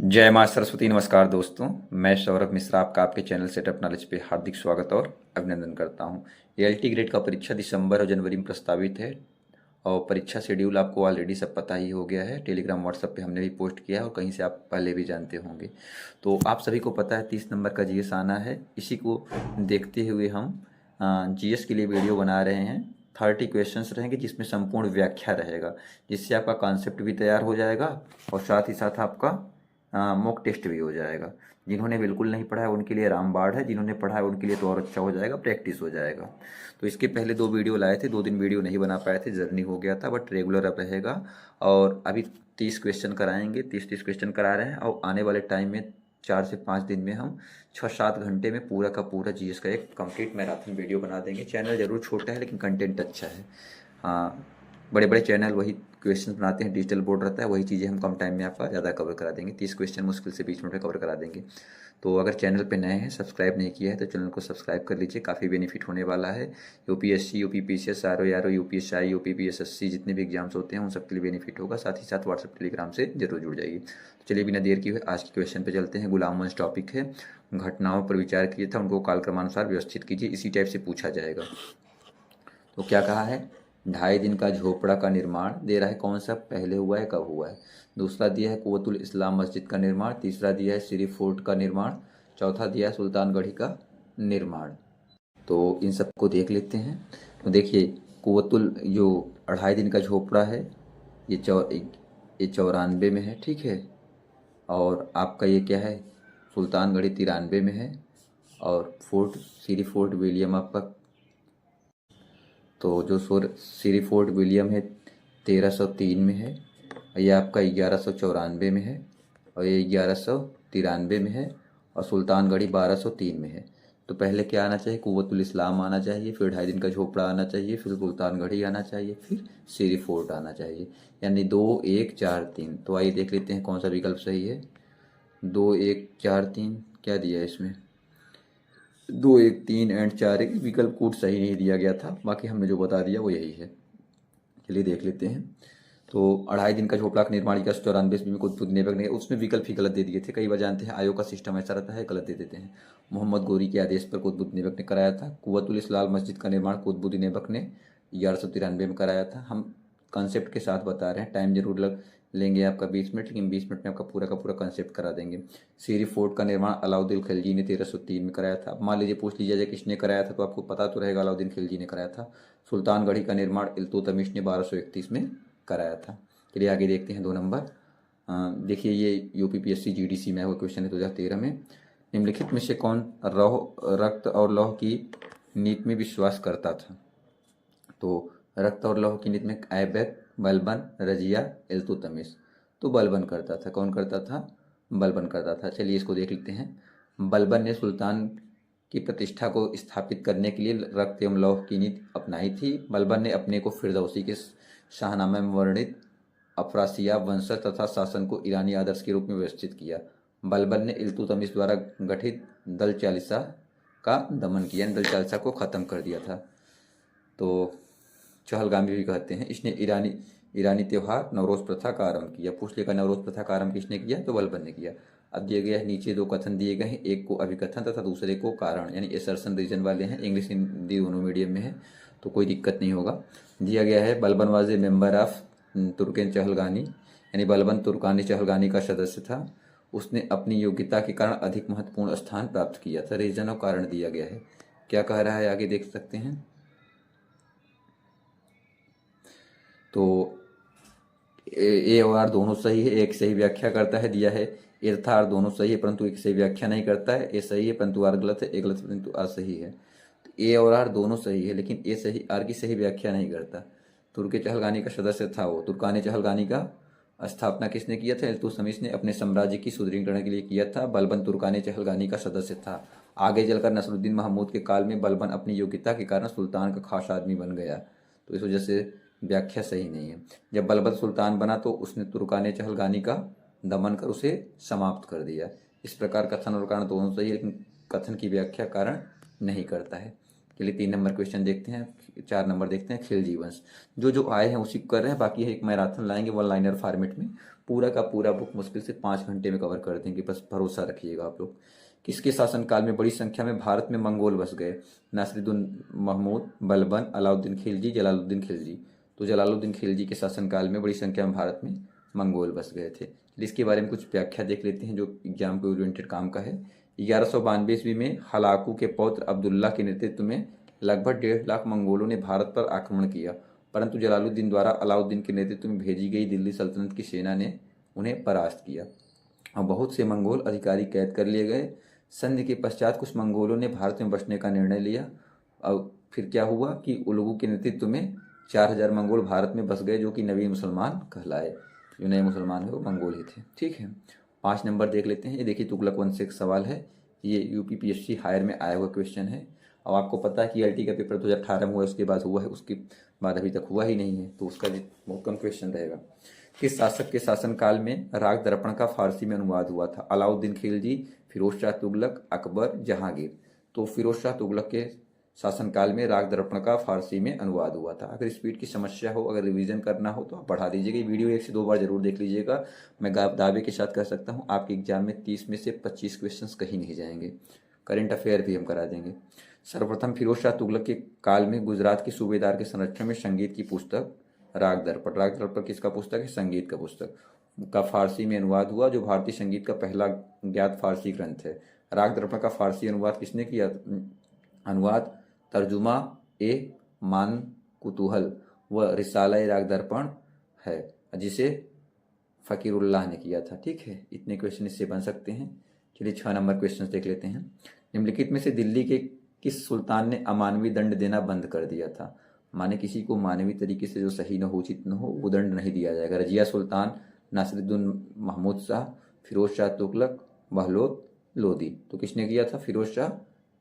जय माँ सरस्वती। नमस्कार दोस्तों, मैं सौरभ मिश्रा आपका आपके चैनल सेटअप नॉलेज पे हार्दिक स्वागत और अभिनंदन करता हूँ। एएलटी ग्रेड का परीक्षा दिसंबर और जनवरी में प्रस्तावित है और परीक्षा शेड्यूल आपको ऑलरेडी सब पता ही हो गया है। टेलीग्राम व्हाट्सएप पे हमने भी पोस्ट किया है और कहीं से आप पहले भी जानते होंगे। तो आप सभी को पता है 30 नंबर का जीएस आना है। इसी को देखते हुए हम जीएस के लिए वीडियो बना रहे हैं। 30 क्वेश्चंस रहेंगे जिसमें संपूर्ण व्याख्या रहेगा, जिससे आपका कॉन्सेप्ट भी तैयार हो जाएगा और साथ ही साथ आपका मॉक टेस्ट भी हो जाएगा। जिन्होंने बिल्कुल नहीं पढ़ा है उनके लिए रामबाण है, जिन्होंने पढ़ा है उनके लिए तो और अच्छा हो जाएगा, प्रैक्टिस हो जाएगा। तो इसके पहले 2 वीडियो लाए थे, 2 दिन वीडियो नहीं बना पाए थे, जर्नी हो गया था, बट रेगुलर अब रहेगा। और अभी 30 क्वेश्चन कराएंगे, 30 क्वेश्चन करा रहे हैं और आने वाले टाइम में 4 से 5 दिन में हम 6-7 घंटे में पूरा का पूरा जीएस का एक कंप्लीट मैराथन वीडियो बना देंगे। चैनल जरूर छोटा है लेकिन कंटेंट अच्छा है। हाँ, बड़े बड़े चैनल वही क्वेश्चन बनाते हैं, डिजिटल बोर्ड रहता है, वही चीज़ें हम कम टाइम में आपका ज़्यादा कवर करा देंगे। 30 क्वेश्चन मुश्किल से 20 मिनट में कवर करा देंगे। तो अगर चैनल पे नए हैं, सब्सक्राइब नहीं किया है तो चैनल को सब्सक्राइब कर लीजिए, काफ़ी बेनिफिट होने वाला है। यूपीएससी, यूपीपीसीएस, आरओ, यूपीएसआई, यूपीपीएसएससी जितने भी एग्जाम्स होते हैं उन सबके लिए बेनिफिट होगा। साथ ही साथ व्हाट्सएप टेलीग्राम से जरूर जुड़ जाइए। तो चलिए बिना देर किए हुए आज के क्वेश्चन पे चलते हैं। गुलाम वंश टॉपिक है, घटनाओं पर विचार किया था, उनको कालक्रमानुसार व्यवस्थित कीजिए, इसी टाइप से पूछा जाएगा। तो क्या कहा है, 2.5 दिन का झोपड़ा का निर्माण दे रहा है, कौन सा पहले हुआ है, कब हुआ है। दूसरा दिया है कुव्वतुल इस्लाम मस्जिद का निर्माण। तीसरा दिया है सिरी फोर्ट का निर्माण। चौथा दिया है सुल्तानगढ़ी का निर्माण। तो इन सबको देख लेते हैं। तो देखिए, कुव्वतुल जो 2.5 दिन का झोपड़ा है ये 94 में है, ठीक है। और आपका ये क्या है, सुल्तानगढ़ी 93 में है। और फोर्ट सिरी फोर्ट विलियम आपका, तो जो सिरी फोर्ट विलियम है 1303 में है। ये आपका 1194 में है और ये 1193 में है और सुल्तानगढ़ी 1203 में है। तो पहले क्या आना चाहिए, कुव्वतुल इस्लाम आना चाहिए, फिर 2.5 दिन का झोपड़ा आना चाहिए, फिर सुल्तानगढ़ी आना चाहिए, फिर सिरी फोर्ट आना चाहिए, यानी 2 1 4 3। तो आइए देख लेते हैं कौन सा विकल्प सही है। 2 1 4 3 क्या दिया है इसमें, 2 1 3 एंड 4 1 विकल्प कूट सही नहीं दिया गया था, बाकी हमने जो बता दिया वो यही है। चलिए देख लेते हैं। तो 2.5 दिन का झोपड़ा का निर्माण 1194 ईस्वी में कुतुबुद्दीन ने, उसमें विकल्प ही गलत दे दिए थे। कई बार जानते हैं आयोग का सिस्टम ऐसा रहता है, गलत दे देते हैं। मोहम्मद गोरी के आदेश पर कुतुबुद्दीन ने कराया था। कुव्वतुल इस्लाम मस्जिद का निर्माण कुतुबुद्दीन ने 1193 में कराया था। हम कंसेप्ट के साथ बता रहे हैं, टाइम जरूर लेंगे आपका 20 मिनट, लेकिन 20 मिनट में आपका पूरा का पूरा कंसेप्ट करा देंगे। सीरी फोर्ट का निर्माण अलाउद्दीन खिलजी ने 1303 में कराया था। अब मान लीजिए पूछ लीजिए किसने कराया था, तो आपको पता तो रहेगा अलाउद्दीन खिलजी ने कराया था। सुल्तानगढ़ी का निर्माण इल्तुतमिश ने 1231 में कराया था। चलिए आगे देखते हैं 2 नंबर। देखिए ये यूपीपीएससी जीडीसी में हुआ क्वेश्चन है 2013 में। निम्नलिखित में से कौन रक्त और लौह की नीति में विश्वास करता था। तो रक्त और लौह की नीति में ऐबक, बलबन, रजिया, इल्तुतमिश। तो बलबन करता था, कौन करता था, बलबन करता था। चलिए इसको देख लेते हैं। बलबन ने सुल्तान की प्रतिष्ठा को स्थापित करने के लिए रक्त एवं लौह की नीति अपनाई थी। बलबन ने अपने को फिरदौसी के शाहनामे में वर्णित अफरासियाब वंशज तथा शासन को ईरानी आदर्श के रूप में व्यवस्थित किया। बलबन ने इल्तुतमिश द्वारा गठित दल चालिसा का दमन किया, दल चालिसा को ख़त्म कर दिया था। तो चहलगामी भी कहते हैं। इसने ईरानी त्यौहार नवरोज प्रथा का आरंभ किया। पूछ लेगा नवरोज प्रथा का आरंभ किसने किया, तो बलबन ने किया। अब दिए गया है नीचे 2 कथन दिए गए हैं, एक को अभिकथन तथा दूसरे को कारण, यानी एसर्शन रीजन वाले हैं। इंग्लिश हिंदी दोनों मीडियम में है तो कोई दिक्कत नहीं होगा। दिया गया है Balban was a member of Turkan Chahalgani, यानी बलबन तुर्कानी चहलगानी का सदस्य था। उसने अपनी योग्यता के कारण अधिक महत्वपूर्ण स्थान प्राप्त किया था। रीजन और कारण दिया गया है। क्या कह रहा है आगे देख सकते हैं। तो ए और आर दोनों सही है, एक सही व्याख्या करता है, दिया है ए तथा आर दोनों सही है परंतु एक सही व्याख्या नहीं करता है। ए सही है परंतु आर गलत है, ए गलत है परंतु आर सही है। तो ए और आर दोनों सही है लेकिन ए सही आर की सही व्याख्या नहीं करता। तुर्क चहलगानी का सदस्य था वो। तुर्कानी चहलगानी का स्थापना किसने किया था, इल्तुतमिश ने अपने साम्राज्य की सुदृढ़ीकरण के लिए किया था। बलबन तुर्कानी चहलगानी का सदस्य था। आगे चलकर नसरुद्दीन महमूद के काल में बलबन अपनी योग्यता के कारण सुल्तान का खास आदमी बन गया। तो इस वजह से व्याख्या सही नहीं है। जब बलबन सुल्तान बना तो उसने तुर्काने चहलगानी का दमन कर उसे समाप्त कर दिया। इस प्रकार कथन और कारण दोनों सही है लेकिन कथन की व्याख्या कारण नहीं करता है। के लिए 3 नंबर क्वेश्चन देखते हैं, 4 नंबर देखते हैं खिलजी वंश। जो आए हैं उसी को कर रहे हैं, बाकी एक मैराथन लाएंगे वन लाइनर फॉर्मेट में, पूरा का पूरा बुक मुश्किल से 5 घंटे में कवर कर देंगे, बस भरोसा रखिएगा आप लोग। किसके शासनकाल में बड़ी संख्या में भारत में मंगोल बस गए? नासिरुद्दीन महमूद, बलबन, अलाउद्दीन खिलजी, जलालुद्दीन खिलजी। तो जलालुद्दीन खिलजी के शासनकाल में बड़ी संख्या में भारत में मंगोल बस गए थे। इसके बारे में कुछ व्याख्या देख लेते हैं जो एग्जाम के ओरिएंटेड काम का है। 1192 ईस्वी में हलाकू के पौत्र अब्दुल्ला के नेतृत्व में लगभग 1.5 लाख मंगोलों ने भारत पर आक्रमण किया, परंतु जलालुद्दीन द्वारा अलाउद्दीन के नेतृत्व में भेजी गई दिल्ली सल्तनत की सेना ने उन्हें परास्त किया और बहुत से मंगोल अधिकारी कैद कर लिए गए। संधि के पश्चात कुछ मंगोलों ने भारत में बसने का निर्णय लिया और फिर क्या हुआ कि उलगू के नेतृत्व में 4000 मंगोल भारत में बस गए, जो कि नवी मुसलमान कहलाए। जो नए मुसलमान है वो मंगोल ही थे। ठीक है, 5 नंबर देख लेते हैं। ये देखिए तुगलक वंश से एक सवाल है, ये यूपीपीएससी हायर में आया हुआ क्वेश्चन है। और आपको पता है कि ईआईटी का पेपर 2018 में हुआ है, उसके बाद हुआ है, उसके बाद अभी तक हुआ ही नहीं है, तो उसका बहुत कम क्वेश्चन रहेगा। किस शासक के शासनकाल में राग दर्पण का फारसी में अनुवाद हुआ था? अलाउद्दीन खिलजी, फिरोज शाह तुगलक, अकबर, जहांगीर। तो फिरोज शाह तुगलक के शासनकाल में राग दर्पण का फारसी में अनुवाद हुआ था। अगर स्पीड की समस्या हो, अगर रिवीजन करना हो तो आप बढ़ा दीजिएगा, ये वीडियो 1 से 2 बार जरूर देख लीजिएगा। मैं दावे के साथ कह सकता हूँ आपके एग्जाम में 30 में से 25 क्वेश्चन कहीं नहीं जाएंगे। करंट अफेयर भी हम करा देंगे। सर्वप्रथम फिरोज शाह तुगलक के काल में गुजरात के सूबेदार के संरक्षण में संगीत की पुस्तक राग दर्पण। राग दर्पण किसका पुस्तक है? संगीत का पुस्तक का फारसी में अनुवाद हुआ, जो भारतीय संगीत का पहला ज्ञात फारसी ग्रंथ है। राग दर्पण का फारसी अनुवाद किसने किया? अनुवाद तर्जुमा ए मान कुतूहल व रिसाला राग दर्पण है, जिसे फ़कीरुल्लाह ने किया था। ठीक है, इतने क्वेश्चन इससे बन सकते हैं। चलिए 6 नंबर क्वेश्चन देख लेते हैं। निम्नलिखित में से दिल्ली के किस सुल्तान ने अमानवीय दंड देना बंद कर दिया था? माने किसी को मानवीय तरीके से जो सही न हो, उचित न हो, वो दंड नहीं दिया जाएगा। रजिया सुल्तान, नासिरुद्दीन महमूद शाह, फिरोज शाह तुगलक, बहलोत लोदी। तो किसने किया था? फिरोज शाह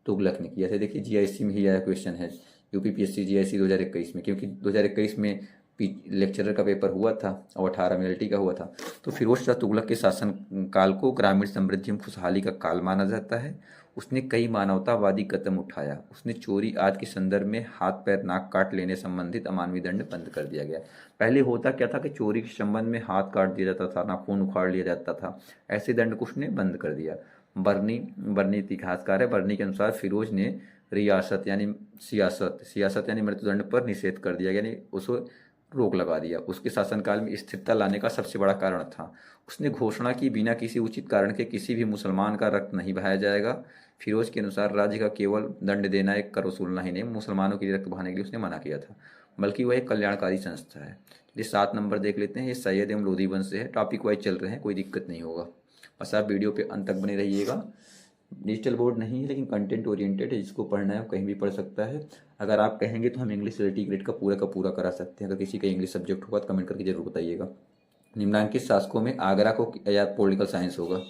तुगलक ने किया था। देखिए जीआईसी में ही आया क्वेश्चन है, यूपीपीएससी जीआईसी 2021 में, क्योंकि 2021 में लेक्चरर का पेपर हुआ था और 18 में एलटी का हुआ था। तो फिरोज शाह तुगलक के शासन काल को ग्रामीण समृद्धि में खुशहाली का काल माना जाता है। उसने कई मानवतावादी कदम उठाया। उसने चोरी आदि के संदर्भ में हाथ पैर नाक काट लेने संबंधित अमानवीय दंड बंद कर दिया गया। पहले होता क्या था कि चोरी के संबंध में हाथ काट दिया जाता था, नाखून उखाड़ लिया जाता था, ऐसे दंड को उसने बंद कर दिया। बर्नी इतिहासकार है, बर्नी के अनुसार फिरोज ने रियासत यानी सियासत यानी मृत्युदंड पर निषेध कर दिया, यानी उसको रोक लगा दिया। उसके शासनकाल में स्थिरता लाने का सबसे बड़ा कारण था, उसने घोषणा की बिना किसी उचित कारण के किसी भी मुसलमान का रक्त नहीं बहाया जाएगा। फिरोज के अनुसार राज्य का केवल दंड देना, एक कर वसूलना ही नहीं, मुसलमानों के लिए रक्त बहाने के लिए उसने मना किया था, बल्कि वह एक कल्याणकारी संस्था है। ये 7 नंबर देख लेते हैं। ये सैयद एवं लोधी वंश से है, टॉपिक वाइज चल रहे हैं, कोई दिक्कत नहीं होगा, बस आप वीडियो पे अंत तक बने रहिएगा। डिजिटल बोर्ड नहीं है लेकिन कंटेंट ओरिएंटेड है, जिसको पढ़ना है कहीं भी पढ़ सकता है। अगर आप कहेंगे तो हम इंग्लिश एलटी ग्रेड का पूरा करा सकते हैं। अगर किसी का इंग्लिश सब्जेक्ट होगा तो कमेंट करके जरूर बताइएगा। निम्नांकित शासकों में आगरा को, या पॉलिटिकल साइंस होगा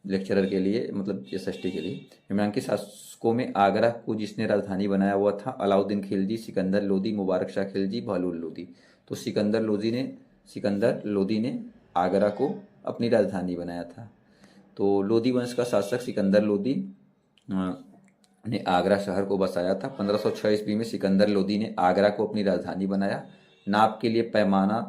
लेक्चरर के लिए, मतलब एसएसटी के लिए। निम्नांकित शासकों में आगरा को जिसने राजधानी बनाया हुआ था? अलाउद्दीन खिलजी, सिकंदर लोदी, मुबारक शाह खिलजी, बहलूल लोदी। तो सिकंदर लोदी ने आगरा को अपनी राजधानी बनाया था। तो लोदी वंश का शासक सिकंदर लोदी ने आगरा शहर को बसाया था। 1506 ईस्वी में सिकंदर लोदी ने आगरा को अपनी राजधानी बनाया। नाप के लिए पैमाना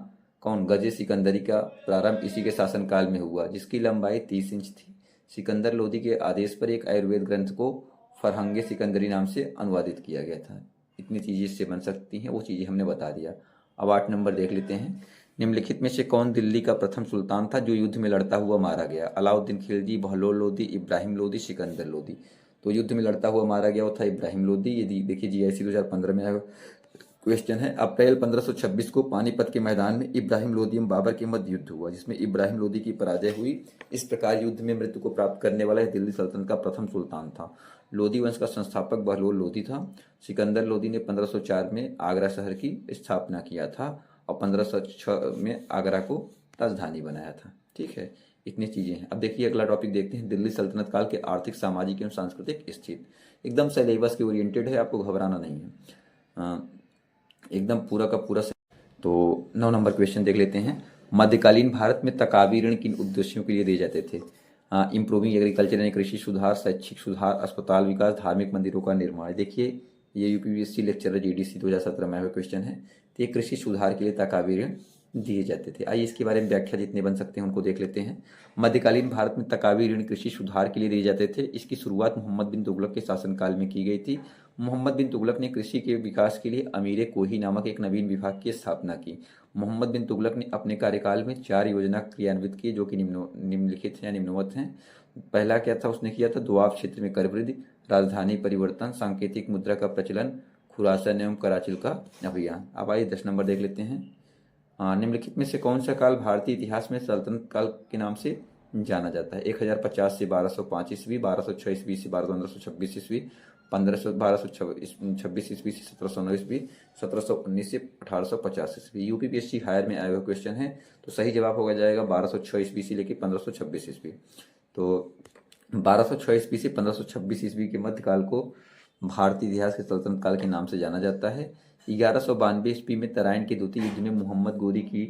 कौन? गजे सिकंदरी का प्रारंभ इसी के शासनकाल में हुआ, जिसकी लंबाई 30 इंच थी। सिकंदर लोदी के आदेश पर एक आयुर्वेद ग्रंथ को फरहंगे सिकंदरी नाम से अनुवादित किया गया था। इतनी चीज़ें इससे बन सकती हैं, वो चीज़ें हमने बता दिया। अब 8 नंबर देख लेते हैं। निम्नलिखित में से कौन दिल्ली का प्रथम सुल्तान था जो युद्ध में लड़ता हुआ मारा गया? अलाउद्दीन खिलजी, बहलोल लोदी, इब्राहिम लोदी, सिकंदर लोदी। तो युद्ध में लड़ता हुआ मारा गया वो था इब्राहिम लोदी। ये देखिए जीआईसी 2015 में क्वेश्चन है। अप्रैल 1526 को पानीपत के मैदान में इब्राहिम लोदी एवं बाबर के मध्य युद्ध हुआ, जिसमें इब्राहिम लोदी की पराजय हुई। इस प्रकार युद्ध में मृत्यु को प्राप्त करने वाला दिल्ली सल्तनत का प्रथम सुल्तान था। लोदी वंश का संस्थापक बहलोल लोदी था। सिकंदर लोदी ने 1504 में आगरा शहर की स्थापना किया था और 1506 में आगरा को राजधानी बनाया था। ठीक है, इतनी चीज़ें हैं। अब देखिए अगला टॉपिक देखते हैं। दिल्ली सल्तनत काल के आर्थिक, सामाजिक एवं सांस्कृतिक स्थिति। एकदम सिलेबस के ओरिएंटेड है, आपको घबराना नहीं है, एकदम पूरा का पूरा। तो 9 नंबर क्वेश्चन देख लेते हैं। मध्यकालीन भारत में तकावी ऋण किन उद्देश्यों के लिए दिए जाते थे? इम्प्रूविंग एग्रीकल्चर यानी कृषि सुधार, शैक्षिक सुधार, अस्पताल विकास, धार्मिक मंदिरों का निर्माण। देखिए ये यूपीपीएससी लेक्चरर जीडीसी 2017 में हुए क्वेश्चन है। तो ये कृषि सुधार के लिए तकावी ऋण दिए जाते थे। आइए इसके बारे में व्याख्या जितने बन सकते हैं उनको देख लेते हैं। मध्यकालीन भारत में तकावी ऋण कृषि सुधार के लिए दिए जाते थे। इसकी शुरुआत मोहम्मद बिन तुगलक के शासनकाल में की गई थी। मोहम्मद बिन तुगलक ने कृषि के विकास के लिए अमीर कोही नामक एक नवीन विभाग की स्थापना की। मोहम्मद बिन तुगलक ने अपने कार्यकाल में 4 योजना क्रियान्वित की जो कि निम्नलिखित हैं या निम्नवत हैं। पहला क्या था, उसने किया था दोआब क्षेत्र में कर वृद्धि, राजधानी परिवर्तन, सांकेतिक मुद्रा का प्रचलन, खुरासान एवं कराचिल का अभियान। अब आइए 10 नंबर देख लेते हैं। निम्नलिखित में से कौन सा काल भारतीय इतिहास में सल्तनत काल के नाम से जाना जाता है? 1050 से 1205 ईस्वी, 1206 ईस्वी से 1526 ईस्वी, 1226 ईस्वी से 1709 ईस्वी, 1719 से 1850 ईस्वी। यूपीपीएससी हायर में आया हुआ क्वेश्चन है, तो सही जवाब होगा जाएगा 1206 ईस्वी से लेकर 1526 ईस्वी। तो 1206 ईस्वी से 1526 ईस्वी के मध्यकाल को भारतीय इतिहास के सल्तनत काल के नाम से जाना जाता है। 1192 ईस्वी में तराइन के द्वितीय युद्ध में मोहम्मद गोरी की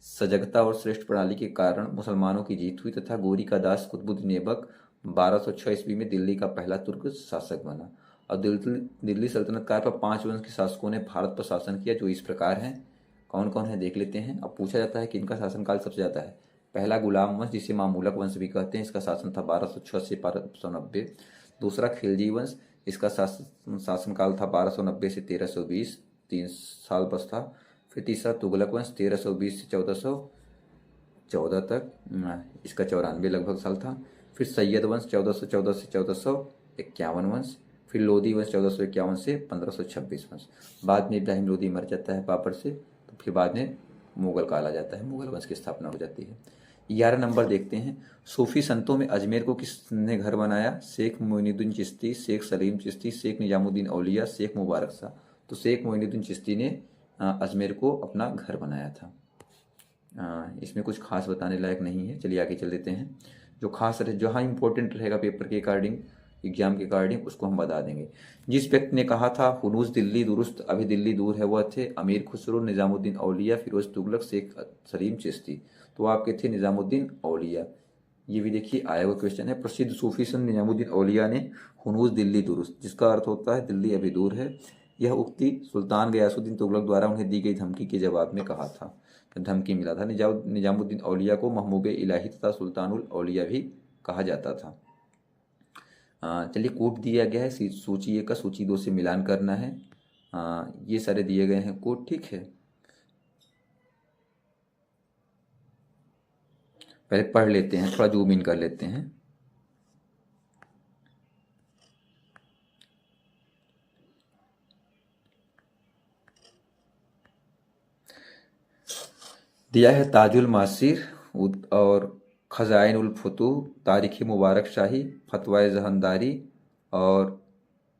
सजगता और श्रेष्ठ प्रणाली के कारण मुसलमानों की जीत हुई तथा गोरी का दास कुतुबुद्दीन ऐबक 1206 ईस्वी में दिल्ली का पहला तुर्क शासक बना। और दिल्ली सल्तनत काल पर 5 वंश के शासकों ने भारत पर शासन किया जो इस प्रकार हैं। कौन कौन है देख लेते हैं। अब पूछा जाता है कि इनका शासनकाल सबसे ज़्यादा है। पहला गुलाम वंश जिसे मामूलक वंश भी कहते हैं, इसका शासन था 1206 से 1290। दूसरा खिलजी वंश, इसका शासनकाल था 1290 से 1320, 3 साल बस था। फिर तीसरा तुगलक वंश 1320 से 1414 तक, इसका 94 लगभग साल था। फिर सैयद वंश 1414 से 1451 वंश। फिर लोधी वंश 1451 से 1526 वंश। बाद में इब्राहिम लोधी मर जाता है बाबर से, तो फिर बाद में मुगल काल आ जाता है, मुगल वंश की स्थापना हो जाती है। 11 नंबर देखते हैं। सूफी संतों में अजमेर को किसने घर बनाया? शेख मोइनुद्दीन चिश्ती, शेख सलीम चिश्ती, शेख निजामुद्दीन औलिया, शेख मुबारक शाह। तो शेख मोइनुद्दीन चिश्ती ने अजमेर को अपना घर बनाया था। इसमें कुछ खास बताने लायक नहीं है, चलिए आगे चल देते हैं। जो खास रहे, जहाँ इंपॉर्टेंट रहेगा पेपर के अकॉर्डिंग, एग्जाम के अकॉर्डिंग, उसको हम बता देंगे। जिस व्यक्ति ने कहा था हुनूस दिल्ली दुरुस्त अभी दिल्ली दूर है, वह थे अमीर खुसरो, निजामुद्दीन औलिया, फिरोज तुगलक, शेख सलीम चिश्ती। तो आपके थे निजामुद्दीन औलिया। ये भी देखिए आया हुआ क्वेश्चन है। प्रसिद्ध सूफी संत निजामुद्दीन औलिया ने हुनूस दिल्ली दुरुस्त, जिसका अर्थ होता है दिल्ली अभी दूर है, यह उक्ति सुल्तान गयासुद्दीन तुगलक द्वारा उन्हें दी गई धमकी के जवाब में कहा था। धमकी मिला था। निजामुद्दीन औलिया को महमूब इलाही तथा सुल्तानुल औलिया भी कहा जाता था। चलिए कोड दिया गया है सूची 1 का सूची 2 से मिलान करना है। ये सारे दिए गए हैं कोड, ठीक है। पहले पढ़ लेते हैं, थोड़ा जूम इन कर लेते हैं। दिया है ताजुल मासिर और खजाइन उल फतूह, तारीख़ मुबारक शाही, फतवा जहानदारी, और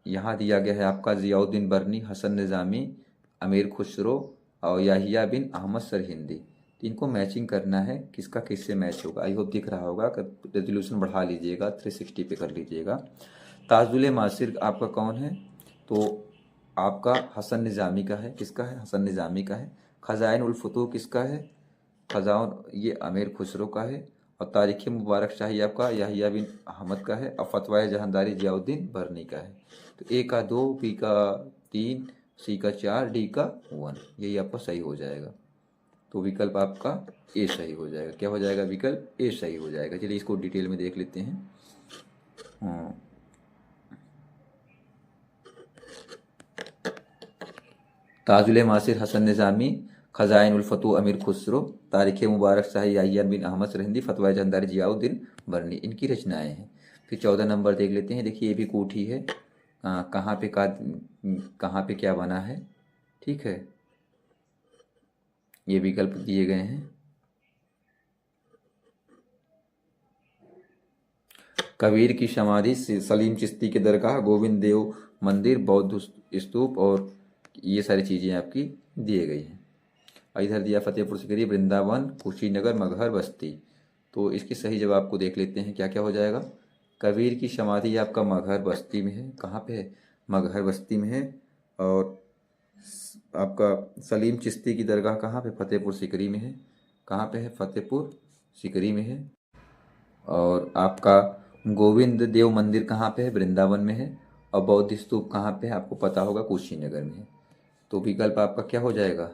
यहाँ दिया गया है आपका ज़ियाउद्दीन बरनी, हसन निज़ामी, अमीर खुसरो और याहिया बिन अहमद सरहिंदी। इनको मैचिंग करना है, किसका किससे मैच होगा। आई होप दिख रहा होगा। रेजोल्यूशन बढ़ा लीजिएगा, 360 पे कर लीजिएगा। ताजुल मासिर आपका कौन है? तो आपका हसन निज़ामी का है। किसका है? हसन निज़ामी का है। खजाइन उल फतूह किसका है? खजाउन ये अमीर खुसरो का है। और तारीख़ मुबारक शाही आपका याहिया बिन अहमद का है। और फतवा जहानदारी ज़ियाउद्दीन बरनी का है। तो ए का 2, बी का 3, सी का 4, डी का 1, यही आपका सही हो जाएगा। तो विकल्प आपका ए सही हो जाएगा। क्या हो जाएगा? विकल्प ए सही हो जाएगा। चलिए इसको डिटेल में देख लेते हैं। ताजुल मासिर हसन निज़ामी, खजाइन उल फतूह अमीर खुसरो, तारीख़ मुबारक शाही याहिया बिन अहमद सरहिंदी, फतवा जहानदारी ज़ियाउद्दीन बरनी, इनकी रचनाएं हैं। फिर 14 नंबर देख लेते हैं। देखिए ये भी कोठी है। कहाँ पे क्या बना है, ठीक है। ये विकल्प दिए गए हैं। कबीर की समाधि, सलीम चिश्ती के दरगाह, गोविंद देव मंदिर, बौद्ध स्तूप, और ये सारी चीज़ें आपकी दिए गई हैं। इधर दिया फतेहपुर सीकरी, वृंदावन, कुशीनगर, मगहर, बस्ती। तो इसके सही जवाब को देख लेते हैं क्या क्या हो जाएगा। कबीर की समाधि आपका मगहर बस्ती में है। कहाँ पे है? मगहर बस्ती में है। और आपका सलीम चिश्ती की दरगाह कहाँ पे? फतेहपुर सीकरी में है। कहाँ पे है? फतेहपुर सीकरी में है। और आपका गोविंद देव मंदिर कहाँ पे है? वृंदावन में है। और बौद्ध स्तूप कहाँ पे है? आपको पता होगा, कुशीनगर में है। तो विकल्प आपका क्या हो जाएगा?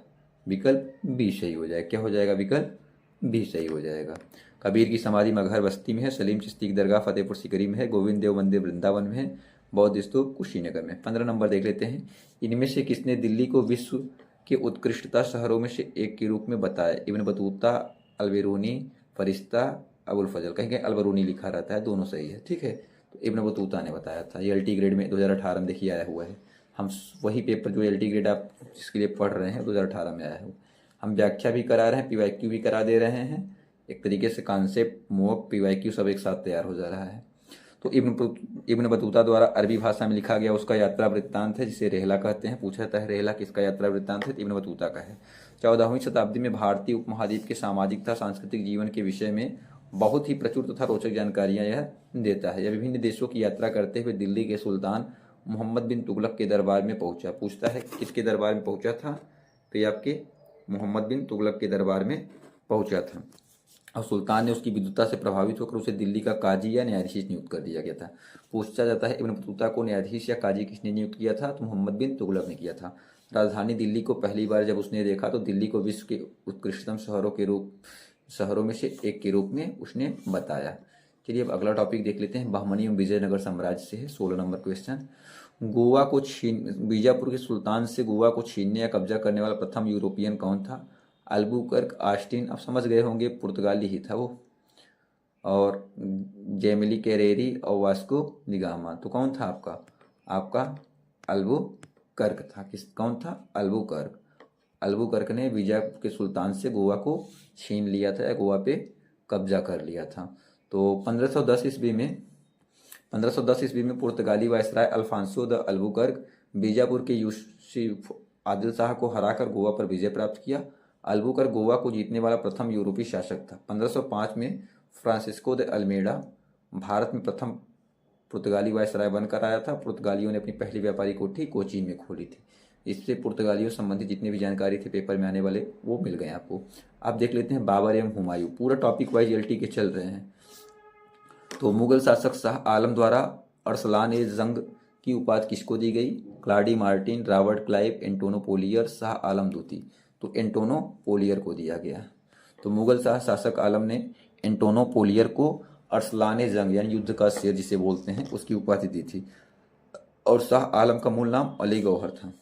विकल्प बी सही हो जाएगा। क्या हो जाएगा? विकल्प बी सही हो जाएगा। कबीर की समाधि मगहर बस्ती में है, सलीम चिश्ती की दरगाह फतेहपुर सीकरी में है, गोविंद देव मंदिर वृंदावन में है, बौद्ध स्तूप कुशीनगर में। 15 नंबर देख लेते हैं। इनमें से किसने दिल्ली को विश्व के उत्कृष्टता शहरों में से एक के रूप में बताया? इब्न बतूता, अलबेरूनी, फरिश्ता, अबुल फजल। कहीं कहीं अलबरूनी लिखा रहता है, दोनों सही है। ठीक है, तो इब्न बतूता ने बताया था। ये एलटी ग्रेड में 2018 में देखिए आया हुआ है। हम वही पेपर जो एलटी ग्रेड आप जिसके लिए पढ़ रहे हैं 2018 में आया है, हम व्याख्या भी करा रहे हैं, पीवाईक्यू भी करा दे रहे हैं। एक तरीके से कॉन्सेप्ट, मोक, पीवाईक्यू सब एक साथ तैयार हो जा रहा है। तो इब्न बतूता द्वारा अरबी भाषा में लिखा गया उसका यात्रा वृत्तांत है, जिसे रेहला कहते हैं। पूछा जाता है रेहला किसका यात्रा वृत्तांत है? तो इब्न बतूता का है। 14वीं शताब्दी में भारतीय उपमहाद्वीप के सामाजिक तथा सांस्कृतिक जीवन के विषय में बहुत ही प्रचुर तथा रोचक जानकारियां यह देता है। यह विभिन्न देशों की यात्रा करते हुए दिल्ली के सुल्तान मोहम्मद बिन तुगलक के दरबार में पहुंचा। पूछता है किसके दरबार में पहुंचा था? तो ये आपके मोहम्मद बिन तुगलक के दरबार में पहुंचा था। और सुल्तान ने उसकी विद्वता से प्रभावित होकर उसे दिल्ली का काजी या न्यायाधीश नियुक्त कर दिया गया था। पूछा जाता है इब्न बतूता को न्यायाधीश या काजी किसने नियुक्त किया था? तो मोहम्मद बिन तुगलक ने किया था। राजधानी दिल्ली को पहली बार जब उसने देखा तो दिल्ली को विश्व के उत्कृष्टतम शहरों में से एक के रूप में उसने बताया। चलिए अब अगला टॉपिक देख लेते हैं। बहमनी एवं विजयनगर साम्राज्य से है 16 नंबर क्वेश्चन। बीजापुर के सुल्तान से गोवा को छीनने या कब्जा करने वाला प्रथम यूरोपियन कौन था? अल्बुकर्क, ऑस्टिन, आप समझ गए होंगे, पुर्तगाली ही था वो। और जेमिली कैरेरी और वास्को डिगामा। तो कौन था आपका? आपका अल्बुकर्क था। कौन था? अल्बुकर्क। अल्बुकर्क ने बीजापुर के सुल्तान से गोवा को छीन लिया था या गोवा पे कब्जा कर लिया था। तो 1510 ईस्वी में पुर्तगाली viceroy Alfonso de Albuquerque Bijapur के यूसुफ आदिल शाह को हराकर गोवा पर विजय प्राप्त किया। अल्बुकर्क गोवा को जीतने वाला प्रथम यूरोपीय शासक था। 1505 में फ्रांसिस्को द अल्मेडा भारत में प्रथम पुर्तगाली वायसराय बनकर आया था। पुर्तगालियों ने अपनी पहली व्यापारी कोठी कोचीन में खोली थी। इससे पुर्तगालियों संबंधित जितने भी जानकारी थे पेपर में आने वाले वो मिल गए आपको। आप देख लेते हैं बाबर एवं हुमायूं। पूरा टॉपिक वाइज एलटी के चल रहे हैं। तो मुगल शासक शाह आलम द्वारा अरसलान ए जंग की उपाधि किसको दी गई? Claude Martin, Robert Clive, Antoine Polier, Shah Alam दूती। तो एंटोनो पोलियर को दिया गया। तो मुगल शासक आलम ने एंटोनो पोलियर को अरसलान ए जंग यानी युद्ध का शेर जिसे बोलते हैं उसकी उपाधि दी थी। और शाह आलम का मूल नाम अली गौहर था।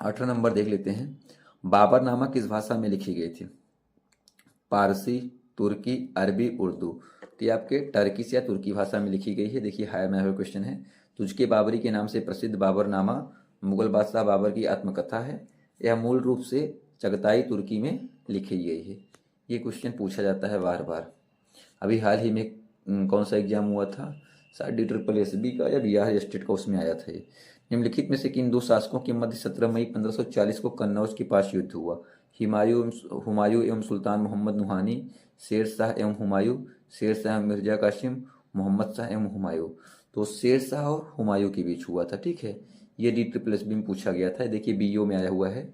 18 नंबर देख लेते हैं। बाबरनामा किस भाषा में लिखी गई थी? पारसी, तुर्की, अरबी, उर्दू। तो ये आपके टर्किश या तुर्की भाषा में लिखी गई है। देखिए हायर में क्वेश्चन है। तुझके बाबरी के नाम से प्रसिद्ध बाबरनामा मुगल बादशाह बाबर की आत्मकथा है। यह मूल रूप से चगताई तुर्की में लिखी गई है। ये क्वेश्चन पूछा जाता है बार बार। अभी हाल ही में कौन सा एग्जाम हुआ था? शायद DSSB का या बिहार स्टेट का, उसमें आया था ये। निम्नलिखित में से किन दो शासकों के मध्य 17 मई 1540 को कन्नौज के पास युद्ध हुआ? हुमायूं एवं सुल्तान मोहम्मद नुहानी, शेर शाह एवं हुमायूं, शेर शाह मिर्जा कासिम, मोहम्मद शाह एवं हुमायूं। तो शेर शाह और हुमायूं के बीच हुआ था। ठीक है, ये DSSB में पूछा गया था। देखिए BO में आया हुआ है।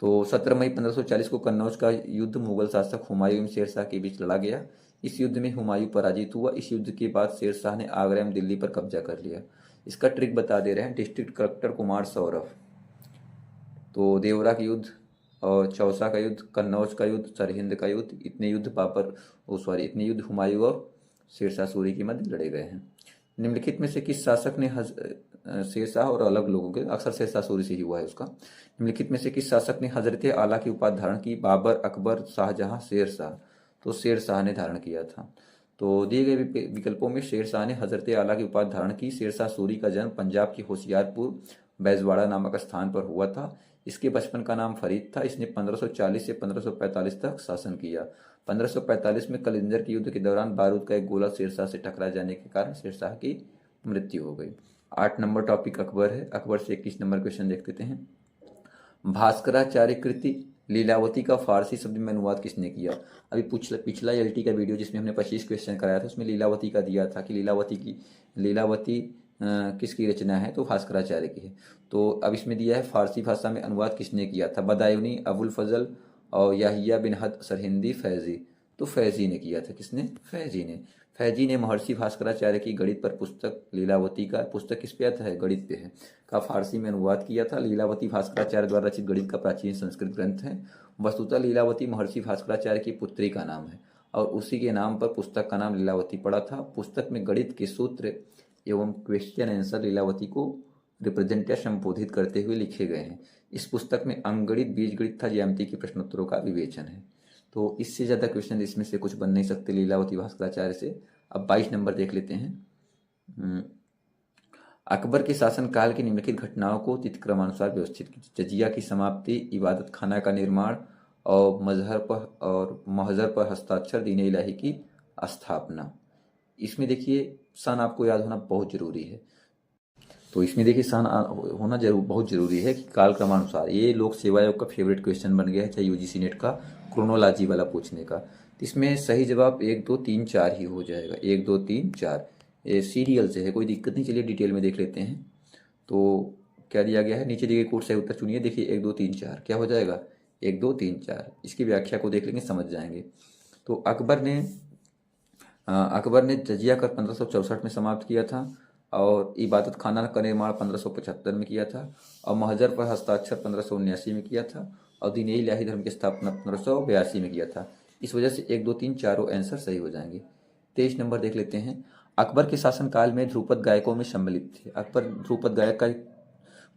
तो 17 मई 1540 को कन्नौज का युद्ध मुगल शासक हुमायूं एवं शेर शाह के बीच लड़ा गया। इस युद्ध में हुमायूं पराजित हुआ। इस युद्ध के बाद शेर शाह ने आगरा एवं दिल्ली पर कब्जा कर लिया। इसका ट्रिक बता दे रहे हैं डिस्ट्रिक्ट कलेक्टर कुमार सौरभ। तो देवरा का युद्ध और चौसा का युद्ध, कन्नौज का युद्ध, सरहिंद का युद्ध, इतने युद्ध हुमायूं और शेर शाह सूरी के मध्य लड़े गए हैं। निम्नलिखित में से किस शासक ने शेर शाह और अलग लोगों के, अक्सर शेर शाह सूरी से ही हुआ है उसका। निम्नलिखित में से किस शासक ने हजरत आला की उपाधि धारण की? बाबर, अकबर, शाहजहां, शेर शाह। तो शेर शाह ने धारण किया था। तो दिए गए विकल्पों में शेर शाह ने हजरत आला की उपाधि धारण की। शेर शाह सूरी का जन्म पंजाब के होशियारपुर बैजवाड़ा नामक स्थान पर हुआ था। इसके बचपन का नाम फरीद था। इसने 1540 से 1545 तक शासन किया। 1545 में कलिंजर के युद्ध के दौरान बारूद का एक गोला शेर शाह से टकरा जाने के कारण शेर शाह की मृत्यु हो गई। 8 नंबर टॉपिक अकबर है। अकबर से 21 नंबर क्वेश्चन देख लेते हैं। भास्कराचार्य कृति लीलावती का फारसी शब्द में अनुवाद किसने किया? अभी पिछला एलटी का वीडियो जिसमें हमने 25 क्वेश्चन कराया था उसमें लीलावती का दिया था कि लीलावती किसकी रचना है? तो भास्कराचार्य की है। तो अब इसमें दिया है फारसी भाषा में अनुवाद किसने किया था? बदायूनी, अबुल फजल और याहिया बिन हद सरहिंदी, फैजी। तो फैजी ने किया था। किसने? फैजी ने। फैजी ने महर्षि भास्कराचार्य की गणित पर पुस्तक लीलावती का, पुस्तक किस पे आता है? गणित पे है, का फारसी में अनुवाद किया था। लीलावती भास्कराचार्य द्वारा रचित गणित का प्राचीन संस्कृत ग्रंथ है। वस्तुतः लीलावती महर्षि भास्कराचार्य की पुत्री का नाम है और उसी के नाम पर पुस्तक का नाम लीलावती पड़ा था। पुस्तक में गणित के सूत्र एवं क्वेश्चन आंसर लीलावती को रिप्रेजेंट या संबोधित करते हुए लिखे गए हैं। इस पुस्तक में अंकगणित, बीजगणित तथा ज्यामिति के प्रश्नोत्तरों का विवेचन है। तो इससे ज़्यादा क्वेश्चन इसमें से कुछ बन नहीं सकते लीलावती भास्कराचार्य से। अब 22 नंबर देख लेते हैं। अकबर के शासनकाल की निम्नलिखित घटनाओं को तिथिक्रमानुसार व्यवस्थित कीजिए। जजिया की समाप्ति, इबादत खाना का निर्माण और महजर पर हस्ताक्षर, दीन इलाही की स्थापना। इसमें देखिए सन आपको याद होना बहुत जरूरी है। तो इसमें देखिए सन होना बहुत जरूरी है कि काल क्रमानुसार। ये लोक सेवा आयोग का फेवरेट क्वेश्चन बन गया है, चाहे यूजीसी नेट का क्रोनोलॉजी वाला पूछने का। तो इसमें सही जवाब 1 2 3 4 ही हो जाएगा। 1 2 3 4 ये सीरियल से है, कोई दिक्कत नहीं। चलिए डिटेल में देख लेते हैं। तो क्या दिया गया है, नीचे दिए गए कोड सही उत्तर चुनिए। देखिए 1 2 3 4 क्या हो जाएगा? 1 2 3 4। इसकी व्याख्या को देख लेंगे, समझ जाएंगे। तो अकबर ने जजिया कर 1564 में समाप्त किया था और इबादत खाना का निर्माण 1575 में किया था और महजर पर हस्ताक्षर 1579 में किया था और दीन इलाही धर्म की स्थापना 1582 में किया था। इस वजह से 1 2 3 चारों आंसर सही हो जाएंगे। 23 नंबर देख लेते हैं। अकबर के शासनकाल में ध्रुपद गायकों में सम्मिलित थे। अकबर ध्रुपद गायक का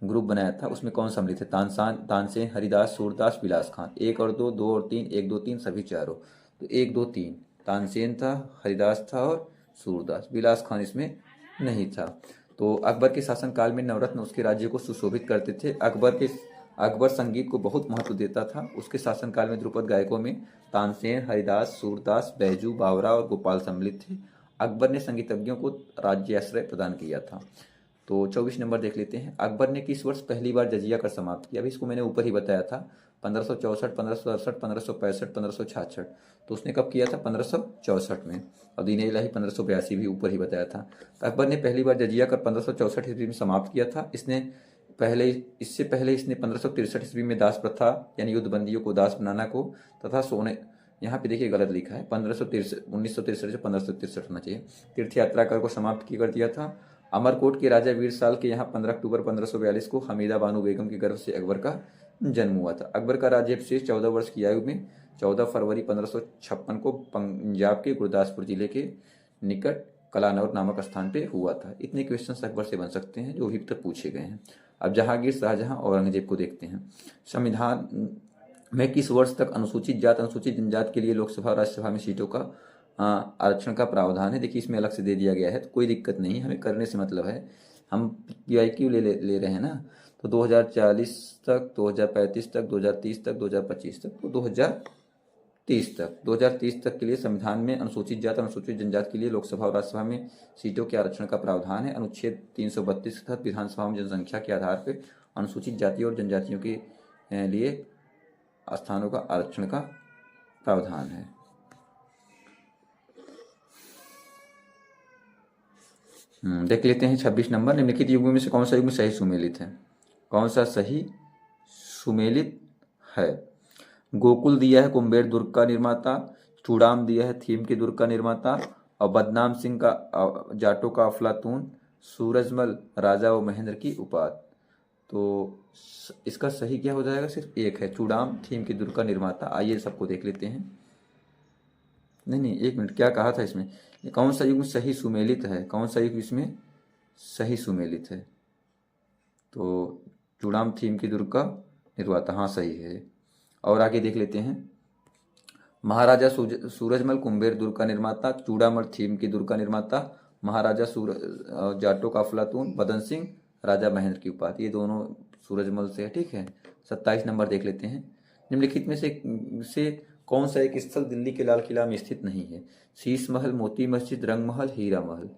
ग्रुप बनाया था, उसमें कौन सम्मिलित है? तानसेन, हरिदास, सूरदास, बिलास खान। 1 और 2, 2 और 3, 1 2 3 सभी चारों। तो 1 2 3 तानसेन था, हरिदास था और सूरदास। बिलास खान इसमें नहीं था। तो अकबर के शासनकाल में नवरत्न उसके राज्य को सुशोभित करते थे। अकबर संगीत को बहुत महत्व देता था। उसके शासनकाल में ध्रुपद गायकों में तानसेन, हरिदास, सूरदास, बैजू, बावरा और गोपाल सम्मिलित थे। अकबर ने संगीतज्ञों को राज्याश्रय प्रदान किया था। तो 24 नंबर देख लेते हैं। अकबर ने किस वर्ष पहली बार जजिया कर समाप्त किया? अभी इसको मैंने ऊपर ही बताया था। 1564, 1567, 1565, 1566। तो उसने कब किया था? 1564 में। और दीन इलाही 1582 भी ऊपर ही बताया था। तो अकबर ने पहली बार जजिया कर 1564 ईस्वी में समाप्त किया था। इससे पहले इसने 1563 ईस्वी में दास प्रथा यानी युद्धबंदियों को दास बनाना को तथा सोने, यहाँ पे देखिए गलत लिखा है, 1963 से 1563 होना चाहिए, तीर्थ यात्रा कर को समाप्त कर दिया था। अमरकोट के राजा वीर साल के यहाँ 15 अक्टूबर 1542 को हमीदा बानो बेगम के गर्भ से अकबर का जन्म हुआ था। अकबर का राज्याभिषेक 14 वर्ष की आयु में 14 फरवरी 1556 को पंजाब के गुरदासपुर जिले के निकट कलानौर नामक स्थान पे हुआ था। इतने क्वेश्चन अकबर से बन सकते हैं जो अभी तक पूछे गए हैं। अब जहांगीर, शाहजहां और औरंगजेब को देखते हैं। संविधान में किस वर्ष तक अनुसूचित जात अनुसूचित जनजाति के लिए लोकसभा और राज्यसभा में सीटों का आरक्षण का प्रावधान है? देखिए इसमें अलग से दे दिया गया है, तो कोई दिक्कत नहीं, हमें करने से मतलब है। हम PIQ ले रहे हैं ना। तो 2040 तक, 2035 तक, 2030 तक, 2025 तक, तो 2030 तक के लिए संविधान में अनुसूचित जाति अनुसूचित जनजाति के लिए लोकसभा और राज्यसभा में सीटों के आरक्षण का प्रावधान है। अनुच्छेद 332 के तहत विधानसभा में जनसंख्या के आधार पर अनुसूचित जाति और जनजातियों के लिए स्थानों का आरक्षण का प्रावधान है। देख लेते हैं 26 नंबर। निम्नलिखित युग्म में से कौन सा युग्म सही सुमेलित है? कौन सा सही सुमेलित है? गोकुल दिया है कुंबेर दुर्ग का निर्माता, चूड़ाम दिया है थीम के दुर्ग का निर्माता और बदनाम सिंह का जाटों का अफलातून, सूरजमल राजा व महेंद्र की उपात। तो इसका सही क्या हो जाएगा? सिर्फ एक है, चूड़ाम थीम के दुर्ग का निर्माता। आइए सबको देख लेते हैं। नहीं, एक मिनट, क्या कहा था इसमें? कौन सा युग्म सही सुमेलित है? कौन सा युग्म इसमें सही सुमेलित है? तो चूड़ाम थीम के दुर्ग का निर्माता, हाँ सही है। और आगे देख लेते हैं। महाराजा सूरजमल कुंबेर दुर्ग का निर्माता, चूड़ामल थीम के दुर्ग का निर्माता, महाराजा जाटों का अफलातून, बदन सिंह राजा महेंद्र की उपाधि, ये दोनों सूरजमल से है। ठीक है। 27 नंबर देख लेते हैं। निम्नलिखित में से कौन सा एक स्थल दिल्ली के लाल किला में स्थित नहीं है? शीश महल, मोती मस्जिद, रंग महल, हीरा महल।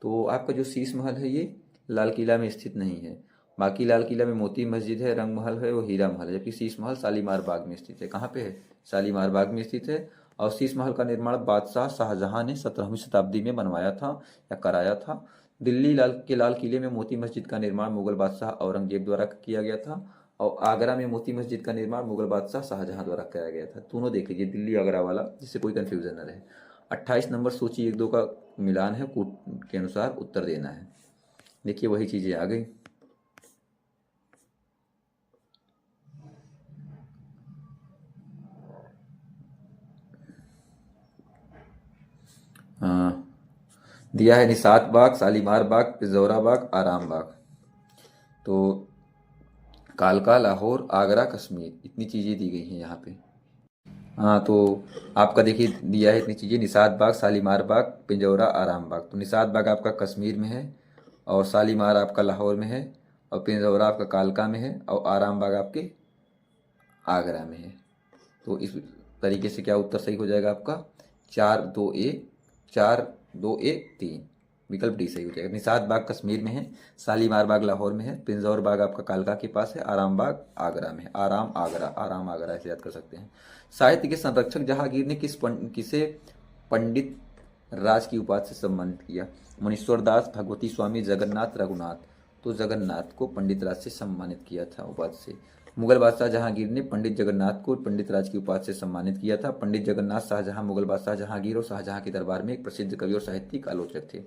तो आपका जो शीश महल है ये लाल किला में स्थित नहीं है। बाकी लाल किला में मोती मस्जिद है, रंग महल है, वो हीरा महल है, जबकि शीश महल शालीमार बाग में स्थित है। कहाँ पे है? शालीमार बाग में स्थित है। और शीश महल का निर्माण बादशाह शाहजहां ने 17वीं शताब्दी में बनवाया था या कराया था। दिल्ली लाल किले में मोती मस्जिद का निर्माण मुगल बादशाह औरंगजेब द्वारा किया गया था और आगरा में मोती मस्जिद का निर्माण मुगल बादशाह शाहजहां द्वारा कराया गया था। दोनों देख लीजिए, दिल्ली आगरा वाला, जिससे कोई कन्फ्यूजन न रहे। 28 नंबर सूची 1 2 का मिलान है, कूट के अनुसार उत्तर देना है। देखिए वही चीज़ें आ गई। हाँ, दिया है निसात बाग, शालीमार बाग, पिजौरा बाग, आराम बाग। तो कालका, लाहौर, आगरा, कश्मीर, इतनी चीज़ें दी गई हैं यहाँ पे। हाँ, तो आपका देखिए दिया है इतनी चीज़ें, निसात बाग, शालीमार बाग, पिंजौरा, आराम बाग। तो निसात बाग आपका कश्मीर में है, और शालीमार आपका लाहौर में है, और पिंजौरा आपका कालका में है, और आराम बाग आपके आगरा में है। तो इस तरीके से क्या उत्तर सही हो जाएगा आपका? 4-2-A, 4-2-A-3, विकल्प डी सही हो जाएगा। निसात बाग कश्मीर में है, शालीमार बाग लाहौर में है, पिंजौर बाग आपका कालका के पास है, आराम बाग आगरा में है। आराम आगरा, आराम आगरा ऐसे याद कर सकते हैं। साहित्य के संरक्षक जहांगीर ने किसे पंडित राज की उपाधि से सम्मानित किया? मनीश्वर दास, भगवती स्वामी, जगन्नाथ, रघुनाथ। तो जगन्नाथ को पंडित राज से सम्मानित किया था उपाधि से। मुगल बादशाह जहांगीर ने पंडित जगन्नाथ को पंडित राज की उपाधि से सम्मानित किया था। पंडित जगन्नाथ शाहजहां, मुगल बादशाह जहांगीर और शाहजहां के दरबार में एक प्रसिद्ध कवि और साहित्यिक आलोचक थे।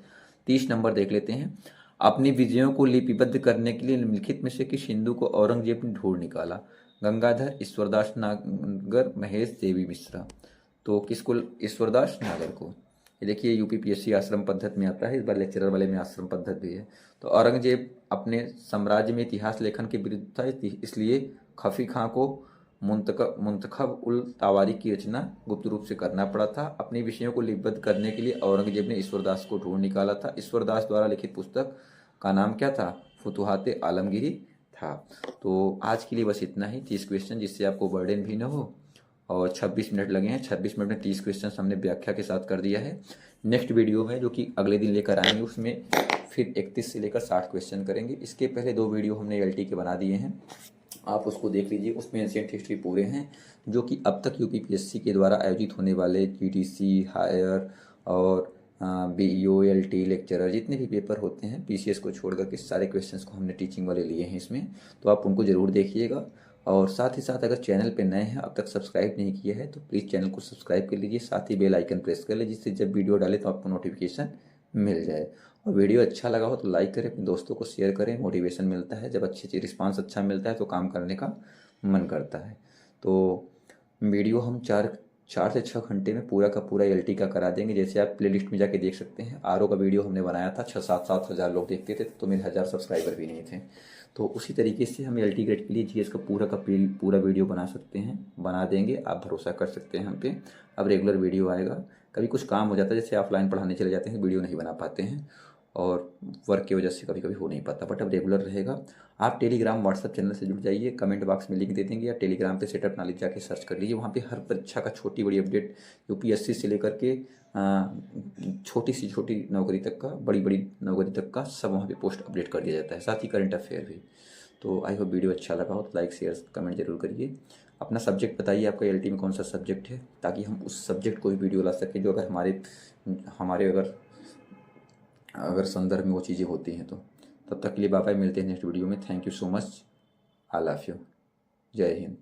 30 नंबर देख लेते हैं। अपनी विजयों को लिपिबद्ध करने के लिए निम्नलिखित में से किस हिंदू को औरंगजेब ने ढूंढ निकाला? गंगाधर, ईश्वरदास नागर, महेश देवी मिश्रा। तो किसको? ईश्वरदास नागर को। ये देखिए यूपीपीएससी आश्रम पद्धति में आता है, इस बार लेक्चरर वाले में आश्रम पद्धति भी है। तो औरंगजेब अपने साम्राज्य में इतिहास लेखन के विरुद्ध था, इसलिए खफी खां को मुंतखब उल तावारीख की रचना गुप्त रूप से करना पड़ा था। अपने विषयों को लिपिबद्ध करने के लिए औरंगजेब ने ईश्वरदास को ढूंढ निकाला था। ईश्वरदास द्वारा लिखित पुस्तक का नाम क्या था? फुतुहात आलमगीरी था। तो आज के लिए बस इतना ही, 30 क्वेश्चन, जिससे आपको बर्डन भी ना हो। और 26 मिनट लगे हैं, 26 मिनट में 30 क्वेश्चन हमने व्याख्या के साथ कर दिया है। नेक्स्ट वीडियो में जो कि अगले दिन लेकर आएंगे, उसमें फिर 31 से लेकर 60 क्वेश्चन करेंगे। इसके पहले 2 वीडियो हमने एलटी के बना दिए हैं, आप उसको देख लीजिए। उसमें एंशिएंट हिस्ट्री पूरे हैं, जो कि अब तक यूपीपीएससी के द्वारा आयोजित होने वाले जीटीसी, हायर और बीईओ, एलटी, लेक्चरर, जितने भी पेपर होते हैं पीसीएस को छोड़कर के सारे क्वेश्चंस को हमने टीचिंग वाले लिए हैं इसमें। तो आप उनको ज़रूर देखिएगा। और साथ ही साथ अगर चैनल पे नए हैं, अब तक सब्सक्राइब नहीं किया है, तो प्लीज़ चैनल को सब्सक्राइब कर लीजिए, साथ ही बेल आइकन प्रेस कर लीजिए, जिससे जब वीडियो डाले तो आपको नोटिफिकेशन मिल जाए। और वीडियो अच्छा लगा हो तो लाइक करें, अपने दोस्तों को शेयर करें, मोटिवेशन मिलता है। जब अच्छी रिस्पांस अच्छा मिलता है तो काम करने का मन करता है। तो वीडियो हम 4 से 6 घंटे में पूरा का पूरा एलटी का करा देंगे। जैसे आप प्लेलिस्ट में जाके देख सकते हैं, आरओ का वीडियो हमने बनाया था, 6-7 हज़ार लोग देखते थे, तो मेरे 1000 सब्सक्राइबर भी नहीं थे। तो उसी तरीके से हम एलटी ग्रेड के लिए जीएस का पूरा वीडियो बना सकते हैं, बना देंगे। आप भरोसा कर सकते हैं हम पे। अब रेगुलर वीडियो आएगा। कभी कुछ काम हो जाता है, जैसे ऑफलाइन पढ़ाने चले जाते हैं, वीडियो नहीं बना पाते हैं, और वर्क की वजह से कभी कभी हो नहीं पाता, बट अब रेगुलर रहेगा। आप टेलीग्राम व्हाट्सअप चैनल से जुड़ जाइए, कमेंट बॉक्स में लिंक दे देंगे, या टेलीग्राम पे सेटअप नॉलेज जाके सर्च कर लीजिए। वहाँ पे हर परीक्षा का छोटी बड़ी अपडेट, यूपीएससी से लेकर के छोटी से छोटी नौकरी तक का, बड़ी बड़ी नौकरी तक का, सब वहाँ पे पोस्ट अपडेट कर दिया जाता है, साथ ही करंट अफेयर भी। तो आई होप वीडियो अच्छा लगा हो तो लाइक शेयर कमेंट जरूर करिए। अपना सब्जेक्ट बताइए, आपका एलटी में कौन सा सब्जेक्ट है, ताकि हम उस सब्जेक्ट को भी वीडियो ला सकें, जो अगर हमारे अगर संदर्भ में वो चीज़ें होती हैं तो। तब तक के लिए बाय बाय, मिलते हैं नेक्स्ट वीडियो में। Thank you so much, I love you, जय हिंद।